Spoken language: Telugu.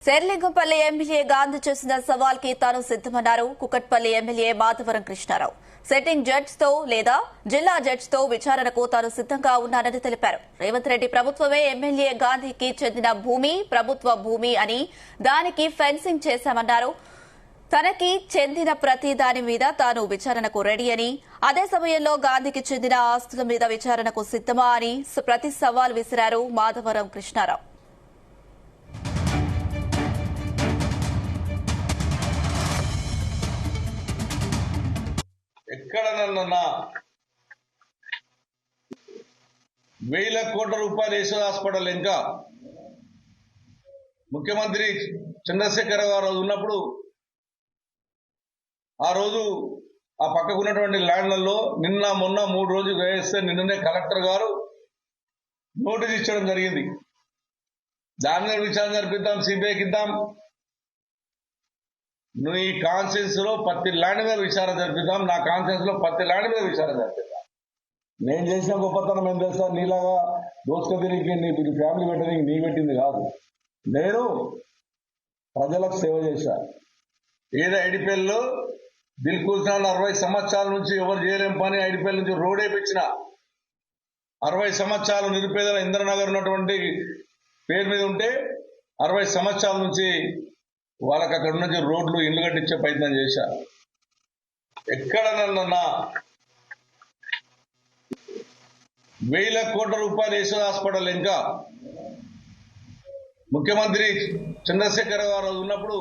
శేర్లింగంపల్లి ఎమ్మెల్యే గాంధీ చేసిన సవాల్కి తాను సిద్దమన్నారు Kukatpally MLA Madhavaram Krishnarao. Sitting judge తో లేదా జిల్లా జడ్జ్ తో విచారణకు తాను సిద్దంగా ఉన్నానని తెలిపారు. రేవంత్ రెడ్డి ప్రభుత్వమే ఎమ్మెల్యే గాంధీకి చెందిన భూమి ప్రభుత్వ భూమి అని దానికి ఫెన్సింగ్ చేశామన్నారు. తనకి చెందిన ప్రతి దాని మీద తాను విచారణకు రెడీ అని, అదే సమయంలో గాంధీకి చెందిన ఆస్తుల మీద విచారణకు సిద్దమా అని ప్రతి సవాల్ విసిరారు మాధవరం కృష్ణారావు. ఎక్కడనన్నా 1000 కోట్ల రూపాయలు యశోద హాస్పిటల్ ఇంకా ముఖ్యమంత్రి చంద్రశేఖర్ గారు ఉన్నప్పుడు ఆ రోజు ఆ పక్కకు ఉన్నటువంటి ల్యాండ్లలో నిన్న మొన్న 3 రోజులు వేస్తే నిన్ననే కలెక్టర్ గారు నోటీస్ ఇచ్చడం జరిగింది. దాని మీద విచారణ జరిపిద్దాం, సిబిఐకి ఇద్దాం, నువ్వు ఈ కాన్ఫరెన్స్ లో ప్రతి ల్యాండ్ మీద విచారణ జరిపిద్దాం, నా కాన్ఫరెన్స్ లో ప్రతి ల్యాండ్ మీద విచారణ జరిపిద్దాం. నేను చేసిన గొప్పతనం ఏం చేస్తా, నీలాగా దోసుకతిరికి నీ ఫ్యామిలీ పెట్టడానికి నీ పెట్టింది కాదు. నేను ప్రజలకు సేవ చేశా. ఏదో ఐడిపిఎల్లో దిల్కుల్స్ 60 సంవత్సరాల నుంచి ఎవరు చేయలేం పని ఐడిపిఎల్ నుంచి రోడ్ వేయించిన 60 సంవత్సరాలు నిరుపేదల ఇంద్రనగర్ ఉన్నటువంటి పేరు మీద ఉంటే 60 సంవత్సరాల నుంచి వాళ్ళకి అక్కడ నుంచి రోడ్లు ఇల్లు కట్టించే ప్రయత్నం చేశా. ఎక్కడనన్నా 1000 కోట్ల రూపాయలు యశోద హాస్పిటల్ ఇంకా ముఖ్యమంత్రి చంద్రశేఖర్ గారు ఉన్నప్పుడు